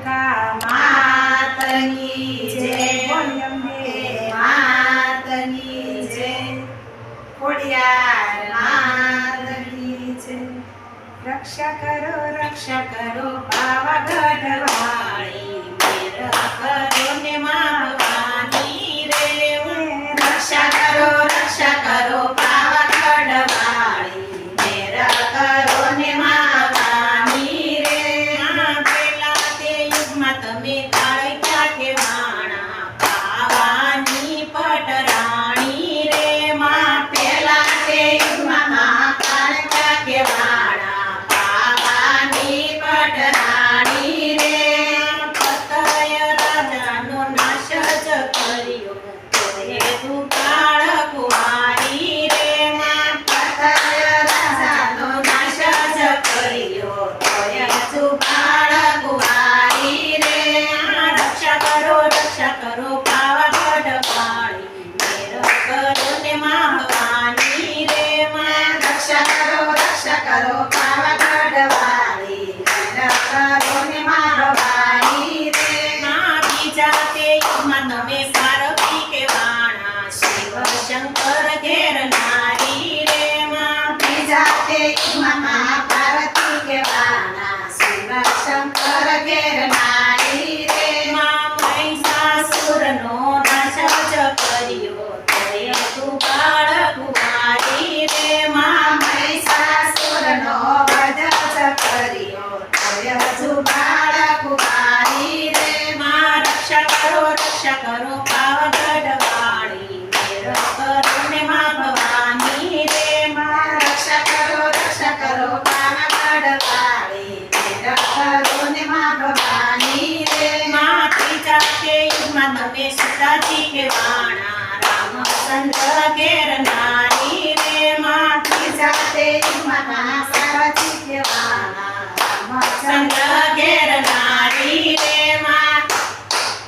દુર્ગા માતની જય, બોલ અંબે માતની જય, ખોડિયાર માતની જય। રક્ષા કરો પાવાગઢ વાળી, મેર કરો ને મા ભવાની રે। રક્ષા કરો પાવાગઢ વાળી, મેર કરો ને મા ભવાની રે। પેલા તે યુગમાં તમે કાળક્યા કે વાણા, પાવાની પટરાણી રે। માં પેલા તે યુગમાં કાળક્યા કે વાણા, પાવાની પટરાણી રે। પતય રાજાનો નાશ જ કર્યો, તોય તું કાળ કુંવારી રે। માં પતય રાજાનો નાશ જ કર્યો, તોય તું કાળ કુંવારી રે। રક્ષા કરો પાવાગઢ વાળી, મેર કરો ને મા ભવાની રે। માં રક્ષા કરો પાવાગઢ વાળી, મેર કરો ને મા ભવાની રે। માં બીજા તે યુગમાં તમે પાર્વતી કે વાણા, શિવ શંકર ઘેર નારી રે। માં બીજા તે યુગમાં પાર્વતી કે વાણા, શિવ શંકર ઘેર નારી રે। માં મહિષાસુરનો નાશ જ કર્યો, તોય તું કાળ કુંવારી રે। માં મહિષાસુરનો વધ જ કર્યો, તોય તું કાળ કુંવારી રે। માં રક્ષા કરો પાવાગઢ વાળી, મેર કરો ને મા ભવાની રે। માં રક્ષા કરો પાવાગઢ વાળી, મેર કરો ને મા ભવાની રે। માં ત્રીજા તે યુગમાં તમે સીતાજી કે વાણા, રામચંદ્ર ઘેર નારી રે। માં ત્રીજા તે યુગમાં સીતાજી કે વાણા, રામચંદ્ર ઘેર નારી રે। માં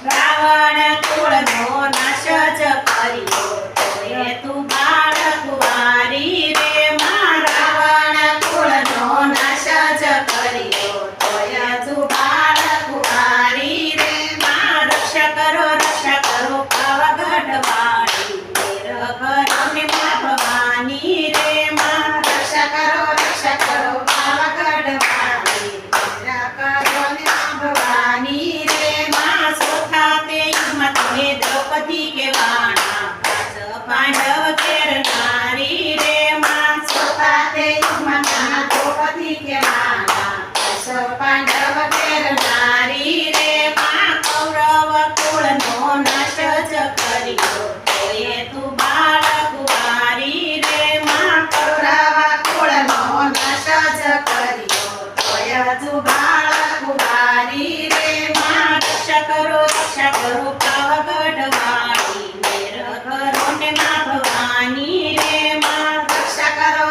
રાવણ કુળનો નાશ જ કર્યો, તોય તું બાળ કુંવારી રે। માં રાવણ કુળનો નાશ જ કર્યો, તોય તું બાળ કુંવારી રે। માં રક્ષા કરો પાવાગઢ વાળી, મેર કરો ને મા ભવાની રે। માં રક્ષા કરો પાવાગઢ વાળી, મેર કરો ને મા ભવાની રે। માં ચોથા તે યુગમાં તમે દ્રૌપદી કે વાણા, પાંડવ ઘેર નારી રે। માં ચોથા તે યુગમાં તમે દ્રૌપદી કે વાણા, પાંડવ ઘેર નારી રે। માં કૌરવ કુળનો નાશ જ કર્યો, તોય તું બાળ કુંવારી રે। માં કૌરવ કુળનો નાશ જ કર્યો, તોય તું બાળ કુંવારી રે। માં રક્ષા કરો પાવાગઢ વાળી, મેર કરો ને મા ભવાની રે। માં રક્ષા કરો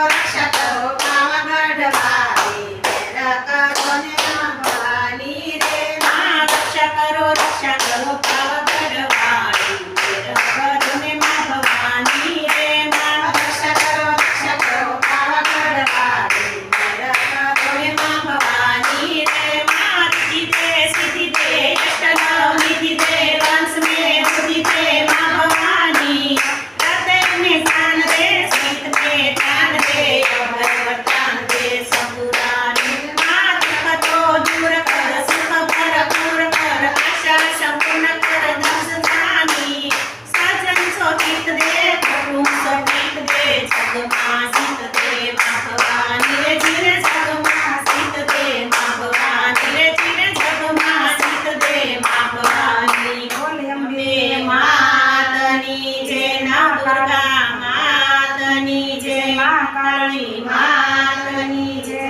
પાવાગઢ વાળી, મેર કરો ને મા ભવાની રે। માં રક્ષા કરો પાવાગઢ વાળી, મેર કરો ને મા ભવાની રે। માં રક્ષા કરો પાવાગઢ વાળી, મેર કરો ને મા ભવાની રે। માં સિદ્ધિ દે અષ્ટનવ નિધિ દે, વંશ में बुद्धि दे माँ भवानी। हृदय में ज्ञान दे, स्मित में ध्यान दे, अभय वरदान दे संपूरानी। माँ दुख तो दूर कर, सुख भरपूर कर, आशा संपूर्ण कर, दर्श दानी। सजन सोचित दे, कुटुंब सोचित दे, जग माँ सीत दे माँ भवानी रे। जिने जग माँ सीत दे माँ भवानी रे, जिने जग माँ सीत दे माँ भवानी। बोल अंबे मातनी जय, नव दुर्गा मातनी जय, माँ काली मातनी जय,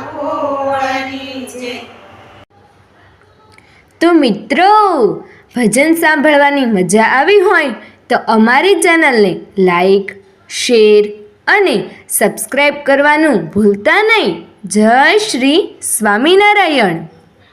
धर्मकुळनी जय। તો મિત્રો, ભજન સાંભળવાની મજા આવી હોય તો અમારી ચેનલને લાઈક, શેર અને સબસ્ક્રાઈબ કરવાનું ભૂલતા નહીં। જય શ્રી સ્વામિનારાયણ।